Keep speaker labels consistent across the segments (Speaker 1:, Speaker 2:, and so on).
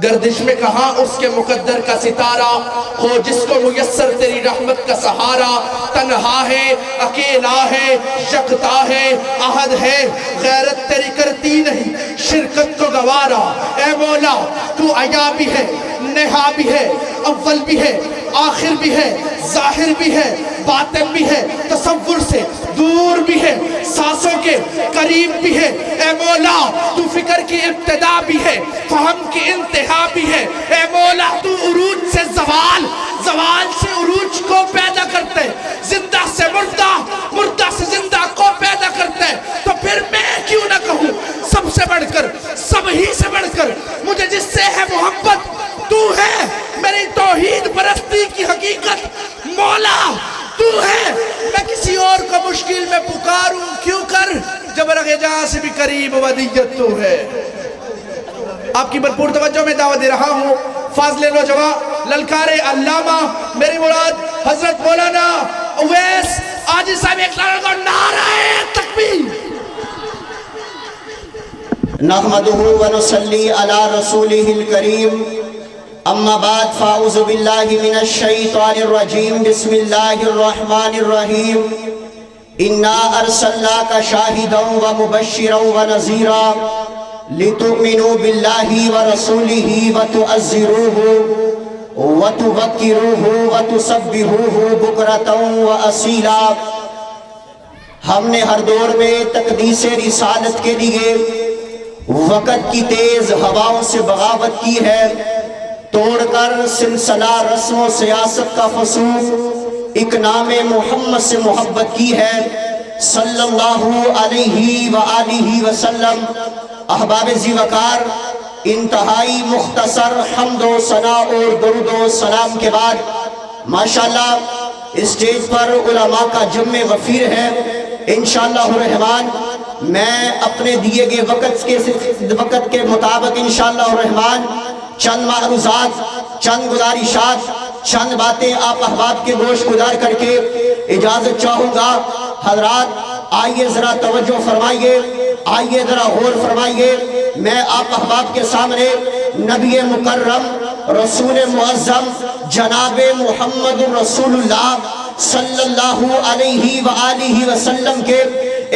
Speaker 1: گردش میں کہاں اس کے مقدر کا ستارہ ہو جس کو میسر تیری رحمت کا سہارا. تنہا ہے اکیلا ہے یکتا ہے احد ہے غیرت تیری کرتی نہیں شرکت کو گوارا. اے مولا تو عیا بھی ہے نہا بھی ہے اول بھی ہے آخر بھی ہے ظاہر بھی ہے باطن بھی ہے تصور سے دور بھی ہے سانسوں کے قریب بھی ہے. اے مولا تو فکر کی ابتدا بھی ہے فہم کی انتہا بھی ہے. اے مولا تو عروج سے زوال زوال سے عروج کو پیدا کرتے زندہ سے مردہ مردہ سے زندہ کو پیدا کرتے. تو پھر میں کیوں نہ کہوں سب سے بڑھ کر سب ہی سے بڑھ کر مجھے جس سے ہے محبت تو ہے میری توحید پرستی کی حقیقت مولا تو ہے. میں کسی اور کو مشکل میں پکاروں کیوں کر جب رغ جہاں سے بھی قریب ودیت تو ہے. آپ کی بھرپور توجہ میں دعوت دے رہا ہوں. فاضل نوجوان للکار علامہ میری مراد حضرت مولانا اویس آجی صاحب ایک لڑکا نعرہ تکبیر.
Speaker 2: نحمدہ ونصلی علی رسولہ الکریم اما بعد فاعوذ باللہ من الشیطان الرجیم بسم اللہ الرحمن الرحیم انا ارسلناک شاہدا ومبشرا ونذیرا لتؤمنوا باللہ ورسولہ وتعزروہ وتوقروہ وتسبحوہ بکرۃ واصیلا. ہم نے ہر دور میں تقدیس رسالت کے لیے وقت کی تیز ہواؤں سے بغاوت کی ہے توڑ کر سلسلہ رسم و سیاست کا فسوق ایک نام محمد سے محبت کی ہے صلی اللہ علیہ وآلہ وسلم. احباب ذی وقار انتہائی مختصر حمد و ثنا اور درود و سلام کے بعد ماشاءاللہ اسٹیج پر علماء کا جمع وفیر ہے. انشاءاللہ الرحمن میں اپنے دیے گئے وقت کے مطابق انشاءاللہ الرحمن چند معروضات چند گزارشات چند باتیں آپ احباب کے گوش گزار کر کے اجازت چاہوں گا. حضرات آئیے ذرا توجہ فرمائیے آئیے ذرا غور فرمائیے. میں آپ احباب کے سامنے نبی مکرم رسول معظم جناب محمد رسول اللہ صلی اللہ علیہ وآلہ وسلم کے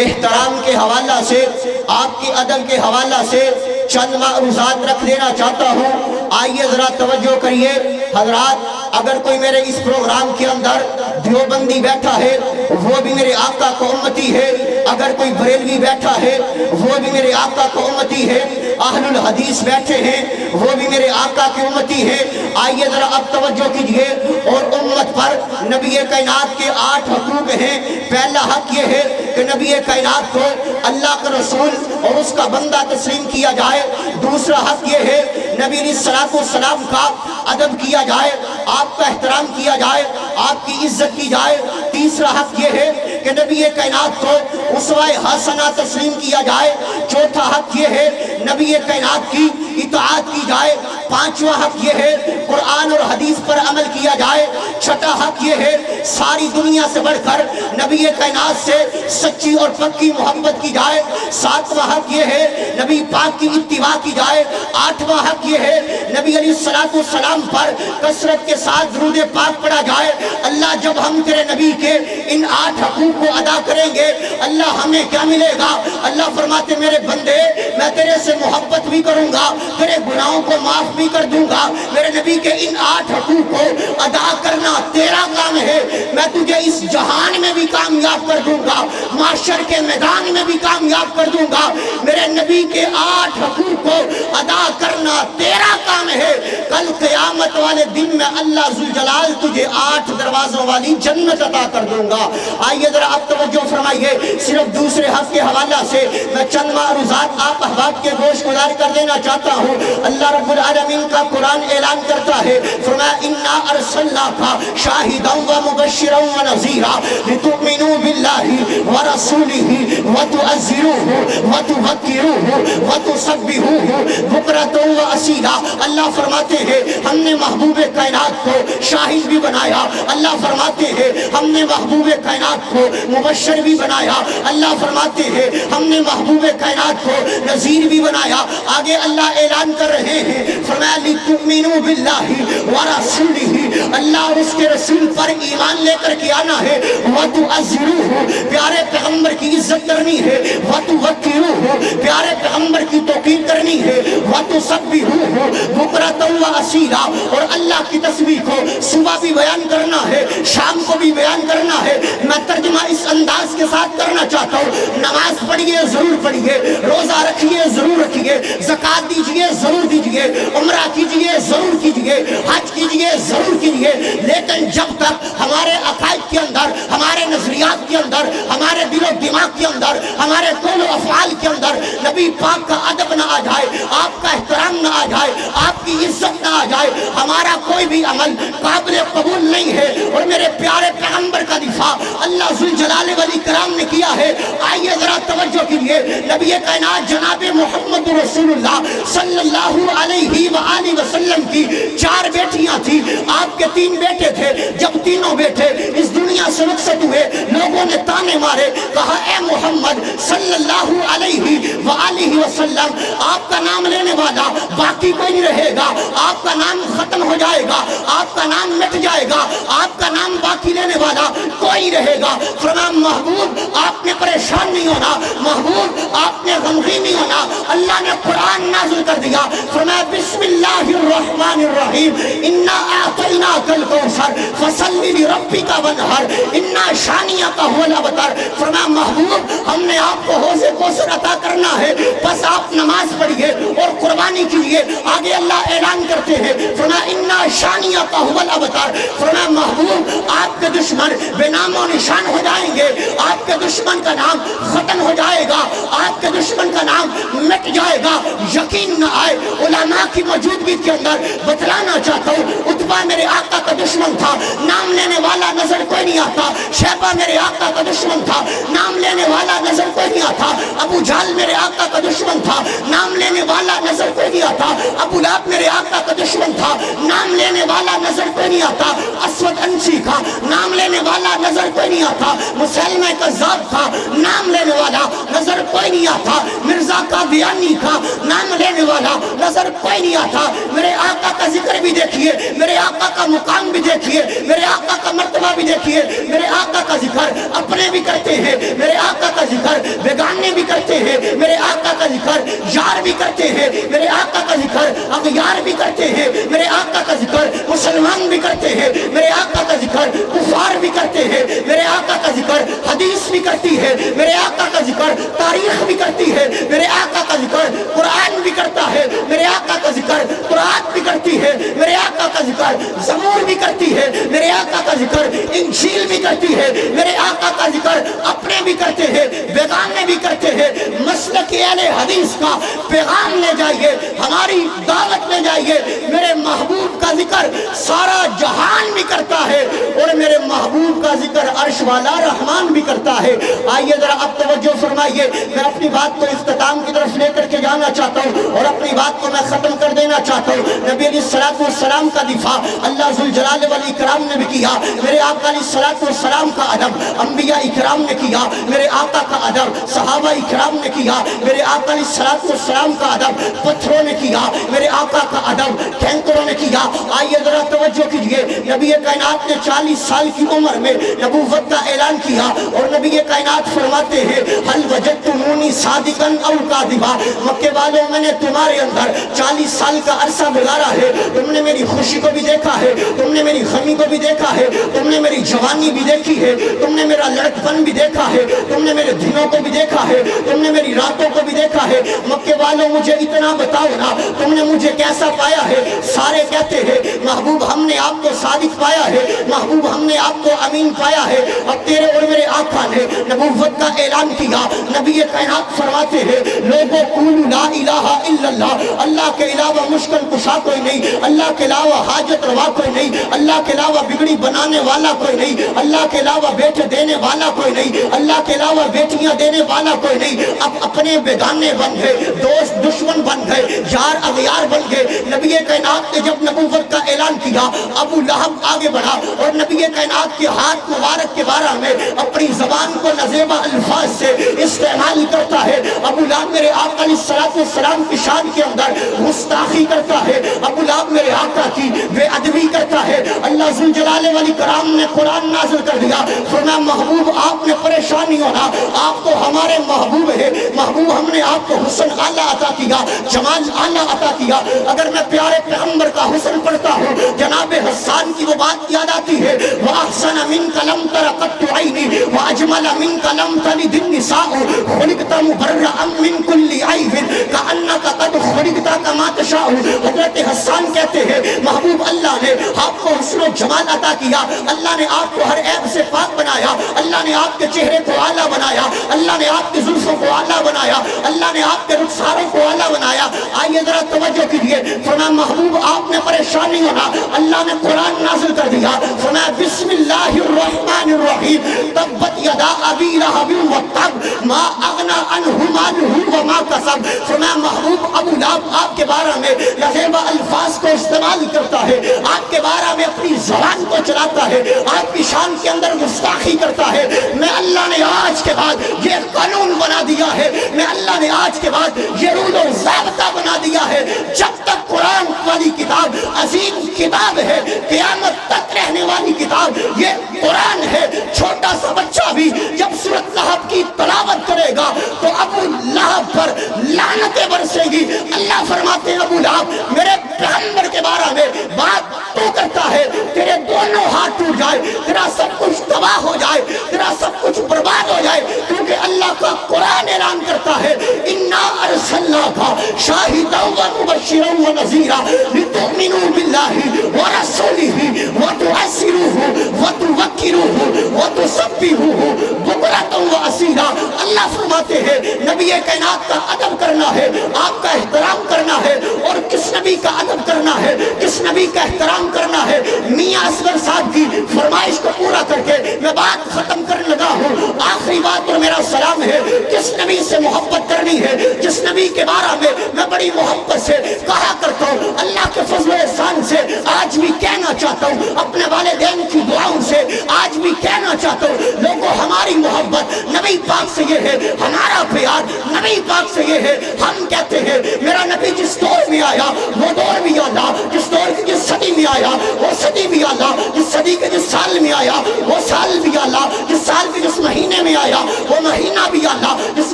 Speaker 2: احترام کے حوالہ سے آپ کی ادب کے حوالہ سے چند معروضات رکھ دینا چاہتا ہوں. آئیے ذرا توجہ کریے. حضرات اگر کوئی میرے اس پروگرام کے اندر دیوبندی بیٹھا ہے وہ بھی میرے آقا کو امتی ہے. اگر کوئی بریلوی بیٹھا ہے وہ بھی میرے آقا کو امتی ہے. اہل الحدیث بیٹھے ہیں وہ بھی میرے آقا کی امتی ہے. آئیے ذرا اب توجہ کیجئے. اور امت پر نبی کائنات کے 8 حقوق ہیں. پہلا حق یہ ہے کہ نبی کائنات کو اللہ کا رسول اور اس کا بندہ تسلیم کیا جائے. دوسرا حق یہ ہے نبی علیہ السلام کا ادب کیا جائے آپ کا احترام کیا جائے آپ کی عزت کی جائے. تیسرا حق یہ ہے کہ نبی کائنات کو اسوہ حسنہ تسلیم کیا جائے. چوتھا حق یہ ہے نبی کائنات کی اطاعت کی جائے. پانچواں حق یہ ہے قرآن اور حدیث پر عمل کیا جائے. چھٹا حق یہ ہے ساری دنیا سے بڑھ کر نبی کائنات سے سچی اور پکی محبت کی جائے. ساتواں حق یہ ہے نبی پاک کی اتباع کی جائے. آٹھواں حق یہ ہے نبی علیہ السلام پر کثرت کے ساتھ درود پاک پڑھا جائے. اللہ جب ہم تیرے نبی کے ان 8 حقوق کو ادا کریں گے اللہ ہمیں کیا ملے گا؟ اللہ فرماتے میرے بندے میں تیرے سے محبت بھی کروں گا تیرے گناہوں کو معاف بھی کر دوں گا. میرے نبی کے ان 8 حقوق کو ادا کرنا تیرا کام ہے. میں تجھے اس جہان میں بھی کامیاب کر دوں گا معاشر کے میدان میں بھی کامیاب کر دوں گا. میرے نبی کے 8 حقوق کو ادا کرنا تیرا کام ہے. کل قیامت والے دن میں اللہ ذوالجلال تجھے 8 دروازوں والی جنت عطا کر دوں گا. آئیے ذرا آپ توجہ فرمائیے. صرف دوسرے حق کے حوالہ سے میں چند معروضات آپ احباب کے گوش گزار کر دینا چاہتا ہوں. اللہ رب العالمین کا قرآن اعلان کرتا ہے فرمایا انا ارسلناک شاہدا ومبشرا ونذیرا لتؤمنوا باللہ ورسولہ وتعزروہ وتوقروہ وتسبحوہ بکرۃ واصیلا. اللہ فرماتے ہیں ہم نے محبوب کائنات کو شاہد بھی بنایا، اللہ فرماتے ہیں ہم نے محبوب کائنات کو مبشر بھی بنایا، اللہ فرماتے ہیں ہم نے محبوب کائنات کو نذیر بھی بنایا۔ آگے اللہ اعلان کر رہے ہیں، فرمایا لِتُؤْمِنُوا بِاللَّهِ وَرَسُولِهِ، اللہ اور اس کے رسول پر ایمان لے کر کے آنا ہے، وَتُعَزِّرُوهُ، پیارے پیغمبر کی عزت کرنی ہے، وَتُوَقِّرُوهُ، پیارے پیغمبر کی توقیر کرنی ہے، وَتُسَبِّحُوهُ بُكْرَةً وَأَصِيلًا، اور اللہ کی تسبیح کو صبح بھی بیان کرنا ہے، شام کو بھی بیان کرنا ہے۔ میں ترجمہ اس انداز کے ساتھ کرنا چاہتا ہوں، نماز پڑھیے ضرور پڑھیے، روزہ رکھیے ضرور رکھیے، زکوٰۃ دیجیے ضرور دیجیے، عمرہ کیجیے ضرور کیجیے، حج کیجیے ضرور کیجیے، لیکن جب تک ہمارے عقائد کے اندر، ہمارے نظریات کے اندر، ہمارے دل و دماغ کے اندر، ہمارے قول و افعال کے اندر نبی پاک کا ادب نہ آ جائے، آپ کا احترام نہ آ جائے، آپ کی عزت نہ آ جائے، ہمارا کوئی بھی عمل قابل قبول نہیں ہے۔ اور میرے پیارے پیغمبر کا دفاع اللہ ذوالجلال والاکرام نے کیا ہے۔ آئیے ذرا توجہ کیجیے، نبی کائنات جناب محمد رسول اللہ صلی اللہ علیہ وآلہ وسلم کی 4 بیٹیاں تھیں، آپ کے 3 بیٹے تھے۔ جب تینوں بیٹے اس دنیا سے رخصت ہوئے، لوگوں نے تانے مارے، کہا اے محمد صلی اللہ علیہ وآلہ وسلم، آپ کا نام لینے والا باقی کوئی نہیں رہے گا، آپ کا نام ختم ہو جائے گا، آپ کا نام مٹ جائے گا، آپ کا نام باقی لینے والا کوئی رہے گا۔ فرمایا محبوب آپ نے پریشان نہیں ہونا، محبوب آپ نے غمگین نہیں ہونا۔ اللہ نے قرآن نازل کر دیا، فرمایا بسم اللہ الرحمن الرحیم، انا اعطیناک الکوثر فصل لربک وانحر انا شانئک هو الابتر۔ فرمایا محبوب ہم نے آپ کو حوض کوثر عطا کرنا ہے، بس آپ نماز پڑھیے اور قربانی کیجیے۔ آگے اللہ اعلان کرتے ہیں، فرمایا انا شانئک هو الابتر۔ فرمایا محبوب آپ کے دشمن بے نام و نشان ہو جائیں گے، آپ کے دشمن کا نام ختم ہو جائے گا، آپ کے دشمن کا نام مٹ جائے گا۔ یقین نہ آئے علماء کی موجودگی کے اندر بتلانا چاہتا ہوں، عتبہ میرے آقا کا دشمن تھا، نام لینے والا نظر کوئی نہیں آتا۔ شیبہ میرے آقا کا دشمن تھا، نام لینے والا نظر کوئی نہیں آتا۔ ابو جہل میرے آقا کا دشمن تھا، نام لینے والا نظر کوئی نہیں آتا۔ ابو لہب میرے آقا کا دشمن تھا، نام لینے والا نظر کوئی نہیں آتا۔ اسود انسی کا نام لینے والا نظر کوئی نہیں آتا۔ مسلمہ کذاب کا نام لینے والا نظر کوئی نہیں آتا۔ مرزا قادیانی کا نام لینے والا نظر کوئی نہیں آتا۔ میرے آقا کا ذکر بھی دیکھیے، میرے آقا کا مقام بھی دیکھیے، میرے آقا کا مرتبہ بھی دیکھیے۔ میرے آقا کا ذکر اپنے بھی کرتے ہیں، میرے آقا کا ذکر بیگانے بھی کرتے ہیں، میرے آقا کا ذکر یار بھی کرتے ہیں، میرے آقا کا ذکر اغیار بھی کرتے ہیں، میرے آقا کا ذکر مسلمان بھی کرتے ہیں، میرے آقا کا ذکر کفار بھی کرتے ہیں، میرے آقا کا ذکر حدیث بھی کرتی ہے، میرے آقا کا ذکر تاریخ بھی کرتی ہے، میرے آقا کا ذکر قرآن بھی کرتا ہے، میرے آقا کا ذکر قرآن بھی کرتی ہے، میرے آقا کا ذکر زبور بھی کرتی ہے، میرے آقا کا ذکر انجیل بھی کرتی ہے، میرے آقا کا ذکر اپنے بھی کرتے ہیں، بیگانے بھی کرتے ہیں۔ مسلک اہل حدیث کا پیغام لے جائیے، ہماری دعوت لے جائیے۔ میرے محبوب کا ذکر سارا جہان بھی کرتا ہے، اور میرے محبوب کا ذکر عرش والا رحمان بھی کرتا ہے۔ آئیے ذرا اب توجہ فرمائیے، میں اپنی بات کو اختتام کی طرف لے کر کے جانا چاہتا ہوں، اور اپنی بات کو میں ختم کر دینا چاہتا ہوں۔ نبی علیہ السلام کا دفاع اللہ ذوالجلال والاکرام نے بھی کیا، میرے آقا علیہ السلام کا ادب انبیاء اکرام نے کیا، میرے آقا کا ادب صحابہ اکرام نے کیا، میرے آقا علیہ السلام کا ادب پتھروں نے کیا، میرے آقا کا ادب کینکروں نے کیا۔ آئیے ذرا توجہ کیجئے، نبی کائنات نے 40 سال کی عمر میں نبوت کا اعلان کیا، اور نبی کائنات فرماتے ہیں حل وجدتمونی صادقا او کاذبا، مکے والوں میں نے تمہارے اندر 40 سال کا عرصہ گزارا ہے، تم نے میری خوشی کو بھی دیکھا ہے، تم نے میری غمی کو بھی دیکھا ہے، تم نے میری جوانی بھی دیکھی ہے، تم نے میرا لڑکپن بھی دیکھا ہے، تم نے میرے دنوں کو بھی دیکھا ہے، تم نے میری راتوں کو بھی دیکھا ہے۔ مکے والوں مجھے اتنا بتاؤ نا، تم نے مجھے کیسا پایا ہے؟ سارے کہتے ہیں محبوب ہم نے آپ کو صادق پایا ہے محبوب ہم نے آپ کو امین پایا ہے اب تیرے اور میرے آقا نے نبوت کا اعلان کیا نبی کائنات فرماتے ہیں لوگوں قولوا لا الہ الا اللہ اللہ کے علاوہ مشکل کشا کوئی نہیں اللہ کے علاوہ حاجت روا کوئی نہیں اللہ کے علاوہ بگڑی بنانے والا کوئی نہیں اللہ کے علاوہ بیٹے دینے والا کوئی نہیں اللہ کے علاوہ بیٹیاں دینے والا کوئی نہیں اب اپنے بیگانے بن گئے دوست دشمن بن گئے یار اغیار بن گئے نبی کائنات نے جب نبوت کا اعلان کیا ابو لہب آگے بڑھا اور نبی کائنات کے ہاتھ مبارک کے بارے میں اپنی زبان کو نازیبا الفاظ سے استعمال کرتا ہے ابو لہب میرے آقا علیہ السلام کی شان کے اندر گستاخی کرتا ہے ابو لہب میرے آقا کی بے ادبی کرتا ہے اللہ ذوالجلال والاکرام نے قرآن نازل کر دیا فرمایا محبوب آپ نے پریشان نہیں ہونا آپ تو ہمارے محبوب ہے محبوب ہم نے آپ کو حسن اعلیٰ عطا کیا جمال اعلیٰ عطا کیا اگر میں پیارے پیغمبر کا حسن پڑھتا ہوں جناب حسان کی وہ بات یاد آتی ہے وَأَحْسَنَ مِنْكَ لَمْ تَرَ قَطُّ عَيْنِي وَأَجْمَلَ مِنْكَ لَمْ تَلِدِ النِّسَاءُ خُلِقْتَ مُبَرَّأً مِنْ كُلِّ عَيْبٍ كَأَنَّكَ قَدْ خُلِقْتَ كَمَا تَشَاءُ حضرت حسان کہتے ہیں محبوب اللہ نے آپ کو حسن و جمال عطا کیا اللہ نے آپ کو ہر عیب سے پاک بنایا اللہ نے آپ کے چہرے کو اعلیٰ بنایا اللہ نے آپ کی زلفوں کو اعلیٰ بنایا اللہ نے آپ کے رخساروں کو اعلیٰ بنایا آئیے ذرا توجہ کیجیے فرمایا محبوب آپ نے پریشان نہیں ہونا اللہ نے قرآن نازل کر دیا فرمایا بسم اللہ الرحمن الرحیم تبت یدا ابی لہب وتب ما اغنی عنہ مالہ وما کسب فرمایا محبوب ابو لہب آپ کے بارے میں نازیبا الفاظ کو استعمال کرتا ہے آپ کے بارے میں اپنی زبان کو چلاتا ہے آپ کی شان کے اندر گستاخی کرتا ہے میں اللہ نے آج کے بعد یہ قانون بنا دیا ہے میں اللہ نے آج کے بعد یہ رول و ضابطہ بنا دیا ہے جب تک قرآن والی کتاب عظیم کتاب ہے قیامت تک رہنے والی کتاب یہ قرآن ہے چھوٹا سا بچہ بھی جب سورۃ لہب کی تلاوت کرے گا تو ابو لہب پر لعنتیں برسے گی اللہ فرماتے ہیں ابو لہب میرے پیغمبر کے بارے میں بات تو کرتا ہے تیرے دونوں ہاتھ ٹوٹ جائے تیرا سب کچھ تباہ ہو جائے تیرا سب کچھ برباد ہو جائے کیونکہ اللہ کا قرآن اعلان کرتا ہے انا ارسلناک شاہدا و مبشرا و نذیرا لتؤمنوا باللہ ورسولہ وتعزروہ وتوقروہ وتسبحوہ بکرۃ و اصیلا اللہ فرماتے ہیں نبی کائنات کا ادب کرنا ہے آپ کا احترام کرنا ہے اور کس نبی کا ادب کرنا ہے کس نبی کا احترام کرنا ہے میاں اصغر صاحب کی فرمائش کو پورا کر کے میں بات ختم کرنے لگا ہوں آخری بات اور میرا سلام ہے کس نبی سے محبت کرنی ہے جس نبی کے بارے میں بڑی محبت سے کہا کرتا ہوں اللہ کے فضل و احسان سے آج بھی کہنا چاہتا ہوں اپنے والدین کی دعاؤں سے آج بھی کہنا چاہتا ہوں لوگوں ہماری محبت نبی پاک سے یہ ہے ہمارا پیار نبی پاک سے یہ ہے ہم کہتے ہیں میرا نبی جس دور میں آیا وہ دور بھی اللہ جس دور کی جس صدی میں آیا وہ صدی بھی اللہ جس صدی کے جس سال میں آیا وہ سال بھی اللہ جس سال کے جس مہینے میں آیا وہ مہینہ بھی اللہ جس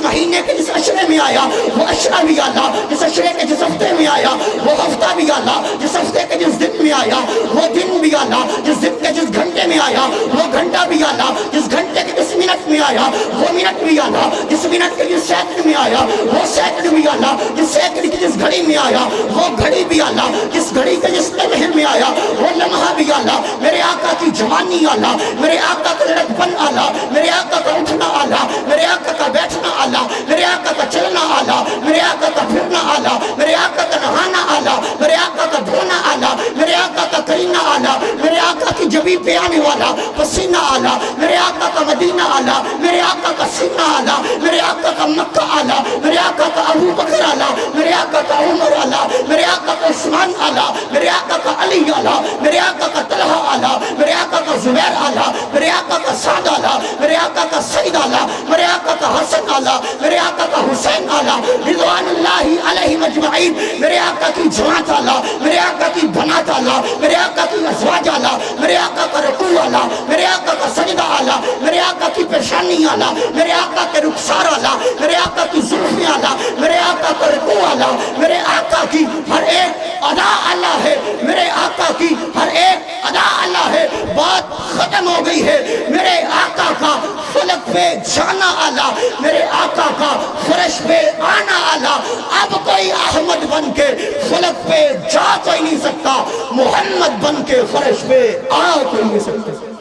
Speaker 2: مہینے کے جس عشرے میں آیا وہ عشرہ بھی اللہ جس عشرے کے جس ہفتے میں آیا وہ ہفتہ بھی اللہ جس ہفتے کے جس دن میں آیا وہ دن بھی اللہ جس دن کے جس گھنٹے میں آیا وہ گھنٹہ بھی اللہ جس گھنٹے کے جس منٹ میں آیا وہ منٹ بھی اللہ جس منٹ کے جس سیکنڈ میں آیا وہ سیکنڈ بھی اللہ جس سیکنڈ کی جس گھڑی میں آیا وہ گھڑی بھی اللہ جس گھڑی کے جس لمحے میں آیا وہ لمحہ بھی اللہ میرے آقا کی جوانی اللہ میرے آقا کا لڑکپن اللہ میرے آقا کا اٹھنا اللہ میرے آقا کا بیٹھنا اللہ میرے آقا کا چلنا اللہ میرے آقا کا پھرنا اللہ میرے آقا کا نہانا اللہ میرے آقا کا دھونا اللہ میرے آقا کا کرنا اللہ میرے آقا کی جبین پہ آنے والا پسینہ اللہ میرے آقا کا مدینہ اللہ میرے آقا کا سینہ اللہ میرے آقا کا مکہ اللہ میرے آقا کا ابو بکر اللہ میرے آقا کا عمر اللہ میرے آقا کا عثمان اللہ میرے آقا کا علی اللہ میرے آقا کا طلحہ اللہ میرے آقا کا زبیر اللہ میرے آقا کا سعد اللہ میرے آقا کا سعید اللہ میرے آقا کا حسن اللہ میرے آقا کا حسین اللہ رضوان اللہ علیہ مجمعین میرے آقا کی جماعت اللہ میرے آقا کی بنات اللہ میرے آقا کی ازواج اللہ میرے آقا کا رکوع اللہ میرے آقا کا سجدہ اللہ میرے آقا کی پیشانی اللہ میرے آقا کے رخسار اللہ میرے آقا کی زلفیں اللہ میرے آقا کا رکوع اللہ میرے آقا کی ہر ایک ادا اللہ ہے میرے آقا کی ہر ایک ادا اللہ ہے بات ختم ہو گئی ہے میرے آقا کا فلک پہ جانا اللہ میرے آقا کا فرش پہ آنا اللہ اب کوئی احمد بن کے فلک پہ جا کوئی نہیں سکتا، محمد بن کے فرش پہ آ کوئی نہیں سکتا۔